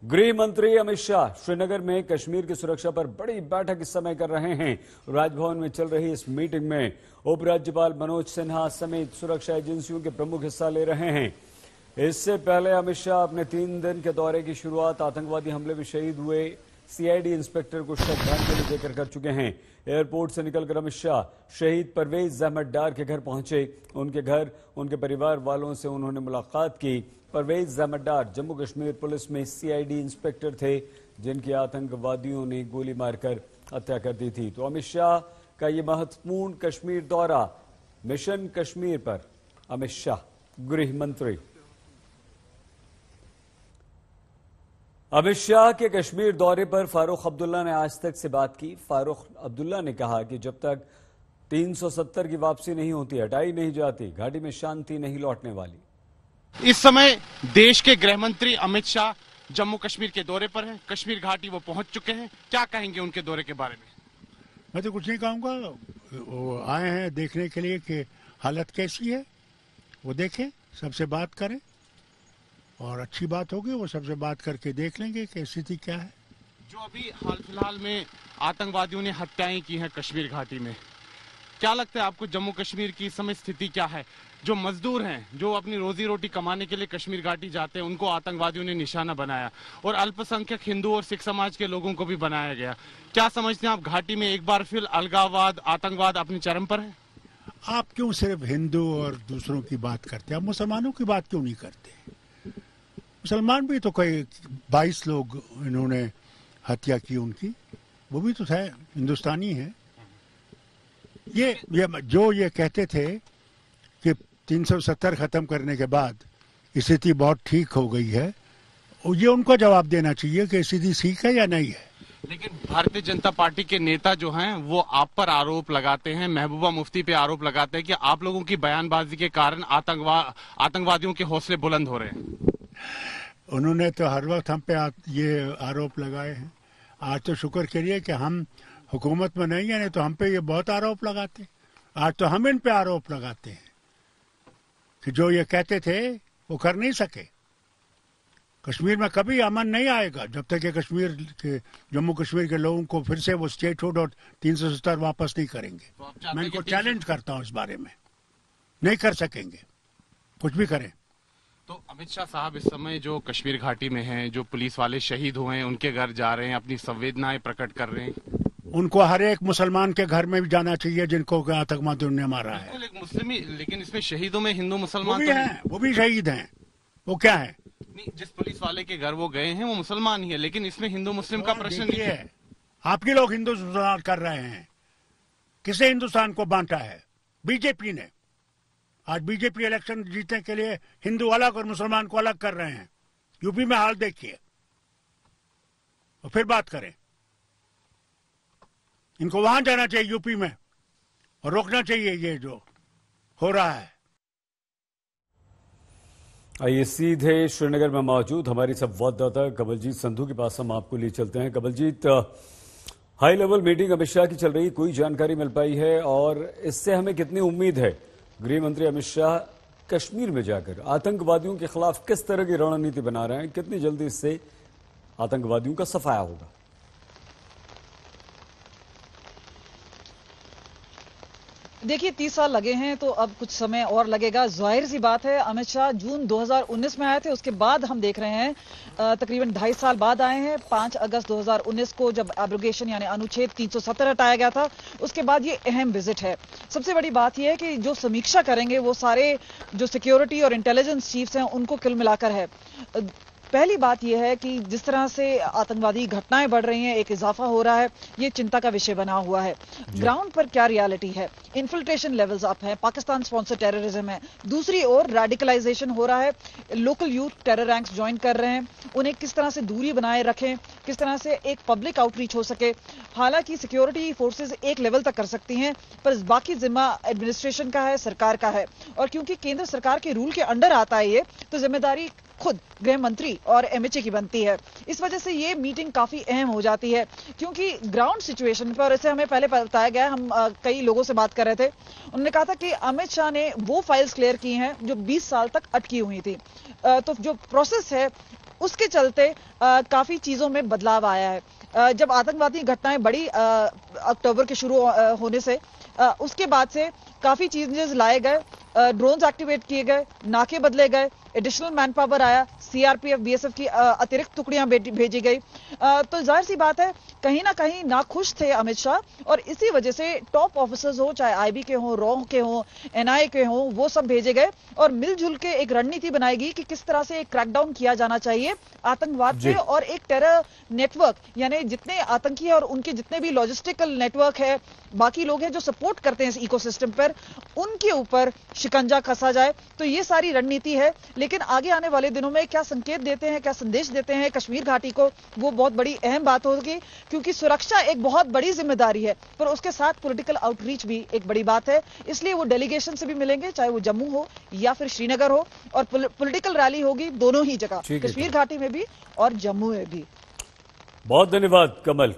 गृह मंत्री अमित शाह श्रीनगर में कश्मीर की सुरक्षा पर बड़ी बैठक इस समय कर रहे हैं। राजभवन में चल रही इस मीटिंग में उपराज्यपाल मनोज सिन्हा समेत सुरक्षा एजेंसियों के प्रमुख हिस्सा ले रहे हैं। इससे पहले अमित शाह अपने 3 दिन के दौरे की शुरुआत आतंकवादी हमले में शहीद हुए सीआईडी इंस्पेक्टर को श्रद्धांजलि देकर कर चुके हैं। एयरपोर्ट से निकलकर अमित शाह शहीद परवेज अहमद डार के घर पहुंचे। उनके घर, उनके परिवार वालों से उन्होंने मुलाकात की। परवेज अहमद डार जम्मू कश्मीर पुलिस में सीआईडी इंस्पेक्टर थे, जिनकी आतंकवादियों ने गोली मारकर हत्या कर दी थी। तो अमित शाह का ये महत्वपूर्ण कश्मीर दौरा, मिशन कश्मीर पर अमित शाह गृह मंत्री। अमित शाह के कश्मीर दौरे पर फारूक अब्दुल्ला ने आज तक से बात की। फारूक अब्दुल्ला ने कहा कि जब तक 370 की वापसी नहीं होती, हटाई नहीं जाती, घाटी में शांति नहीं लौटने वाली। इस समय देश के गृह मंत्री अमित शाह जम्मू कश्मीर के दौरे पर हैं। कश्मीर घाटी वो पहुंच चुके हैं। क्या कहेंगे उनके दौरे के बारे में? मैं तो कुछ नहीं कहूंगा। वो आए हैं देखने के लिए कि हालत कैसी है, वो देखें, सबसे बात करें और अच्छी बात होगी वो सबसे बात करके देख लेंगे कि स्थिति क्या है। जो अभी हाल फिलहाल में आतंकवादियों ने हत्याएं की हैं कश्मीर घाटी में, क्या लगता है आपको जम्मू कश्मीर की इस समय स्थिति क्या है? जो मजदूर हैं, जो अपनी रोजी रोटी कमाने के लिए कश्मीर घाटी जाते हैं, उनको आतंकवादियों ने निशाना बनाया और अल्पसंख्यक हिंदू और सिख समाज के लोगों को भी बनाया गया। क्या समझते हैं आप, घाटी में एक बार फिर अलगाववाद, आतंकवाद अपने चरम पर है? आप क्यों सिर्फ हिंदू और दूसरों की बात करते हैं? आप मुसलमानों की बात क्यों नहीं करते? मुसलमान भी तो कई 22 लोग इन्होंने हत्या की उनकी, वो भी तो है, हिंदुस्तानी है। ये जो ये कहते थे कि 370 खत्म करने के बाद स्थिति बहुत ठीक हो गई है, ये उनको जवाब देना चाहिए कि स्थिति ठीक है या नहीं है। लेकिन भारतीय जनता पार्टी के नेता जो हैं वो आप पर आरोप लगाते हैं, महबूबा मुफ्ती पे आरोप लगाते हैं कि आप लोगों की बयानबाजी के कारण आतंकवादियों के हौसले बुलंद हो रहे हैं। उन्होंने तो हर वक्त हम पे ये आरोप लगाए हैं। आज तो शुक्र करिए कि हम हुकूमत में नहीं है, नहीं तो हम पे ये बहुत आरोप लगाते। आज तो हम इन पे आरोप लगाते हैं कि जो ये कहते थे वो कर नहीं सके। कश्मीर में कभी अमन नहीं आएगा जब तक कि कश्मीर के, जम्मू कश्मीर के लोगों को फिर से वो स्टेटहुड और 370 वापस नहीं करेंगे। तो मैं इनको चैलेंज करता हूँ इस बारे में, नहीं कर सकेंगे, कुछ भी करें। तो अमित शाह साहब इस समय जो कश्मीर घाटी में हैं, जो पुलिस वाले शहीद हुए हैं, उनके घर जा रहे हैं, अपनी संवेदनाएं प्रकट कर रहे हैं। उनको हर एक मुसलमान के घर में भी जाना चाहिए जिनको आतंकवादियों ने मारा है। मुस्लिम, लेकिन इसमें शहीदों में हिंदू मुसलमान भी हैं, वो भी शहीद हैं। वो क्या है? नहीं, जिस पुलिस वाले के घर वो गए हैं वो मुसलमान ही है, लेकिन इसमें हिंदू मुस्लिम का प्रश्न नहीं है। आपके लोग हिंदुस्तान कर रहे हैं। किसे हिंदुस्तान को बांटा है? बीजेपी ने। आज बीजेपी इलेक्शन जीतने के लिए हिंदू अलग और मुसलमान को अलग कर रहे हैं। यूपी में हाल देखिए और फिर बात करें। इनको वहां जाना चाहिए यूपी में और रोकना चाहिए ये जो हो रहा है। आइए सीधे श्रीनगर में मौजूद हमारी संवाददाता कमलजीत संधू के पास हम आपको लिए चलते हैं। Kamaljit, high level meeting Amit Shah की चल रही, कोई जानकारी मिल पाई है और इससे हमें कितनी उम्मीद है गृह मंत्री अमित शाह कश्मीर में जाकर आतंकवादियों के खिलाफ किस तरह की रणनीति बना रहे हैं? कितनी जल्दी इससे आतंकवादियों का सफाया होगा? देखिए, 30 साल लगे हैं तो अब कुछ समय और लगेगा। जाहिर सी बात है, अमित शाह जून 2019 में आए थे, उसके बाद हम देख रहे हैं तकरीबन 2.5 साल बाद आए हैं। 5 अगस्त 2019 को जब एब्रोगेशन यानी अनुच्छेद 370 हटाया गया था, उसके बाद ये अहम विजिट है। सबसे बड़ी बात यह है कि जो समीक्षा करेंगे वो सारे जो सिक्योरिटी और इंटेलिजेंस चीफ्स हैं उनको कुल मिलाकर है। पहली बात यह है कि जिस तरह से आतंकवादी घटनाएं बढ़ रही हैं, एक इजाफा हो रहा है, ये चिंता का विषय बना हुआ है। ग्राउंड पर क्या रियलिटी है? इन्फिल्ट्रेशन लेवल्स अप है, पाकिस्तान स्पॉन्सर टेररिज्म है, दूसरी ओर रेडिकलाइजेशन हो रहा है, local youth terror ranks join कर रहे हैं। उन्हें किस तरह से दूरी बनाए रखें, किस तरह से एक पब्लिक आउटरीच हो सके। हालांकि सिक्योरिटी फोर्सेज एक लेवल तक कर सकती हैं, पर बाकी जिम्मा एडमिनिस्ट्रेशन का है, सरकार का है। और क्योंकि केंद्र सरकार के रूल के अंडर आता है ये, तो जिम्मेदारी खुद गृह मंत्री और एमएचए की बनती है। इस वजह से ये मीटिंग काफी अहम हो जाती है, क्योंकि ग्राउंड सिचुएशन पर, ऐसे हमें पहले बताया गया, हम कई लोगों से बात कर रहे थे, उन्होंने कहा था कि अमित शाह ने वो फाइल्स क्लियर की हैं जो 20 साल तक अटकी हुई थी। तो जो प्रोसेस है उसके चलते काफी चीजों में बदलाव आया है। जब आतंकवादी घटनाएं बढ़ी अक्टूबर के शुरू होने से, उसके बाद से काफी चेंजेस लाए गए, ड्रोन्स एक्टिवेट किए गए, नाके बदले गए, एडिशनल मैन पावर आया, सीआरपीएफ बीएसएफ की अतिरिक्त टुकड़ियां भेजी गई। तो जाहिर सी बात है कहीं ना कहीं नाखुश थे अमित शाह, और इसी वजह से टॉप ऑफिसर्स हो, चाहे आईबी के हो, रॉ के हो, एनआईए के हो, वो सब भेजे गए और मिलजुल के एक रणनीति बनाएगी कि किस तरह से एक क्रैकडाउन किया जाना चाहिए आतंकवाद पे, और एक टेरर नेटवर्क, यानी जितने आतंकी और उनके जितने भी लॉजिस्टिकल नेटवर्क है, बाकी लोग हैं जो सपोर्ट करते हैं इस इकोसिस्टम पर, उनके ऊपर शिकंजा कसा जाए। तो ये सारी रणनीति है, लेकिन आगे आने वाले दिनों में क्या संकेत देते हैं, क्या संदेश देते हैं कश्मीर घाटी को, वो बहुत बड़ी अहम बात होगी, क्योंकि सुरक्षा एक बहुत बड़ी जिम्मेदारी है, पर उसके साथ पॉलिटिकल आउटरीच भी एक बड़ी बात है। इसलिए वो डेलीगेशन से भी मिलेंगे, चाहे वो जम्मू हो या फिर श्रीनगर हो, और पॉलिटिकल रैली होगी दोनों ही जगह, कश्मीर घाटी में भी और जम्मू में भी। बहुत धन्यवाद कमल।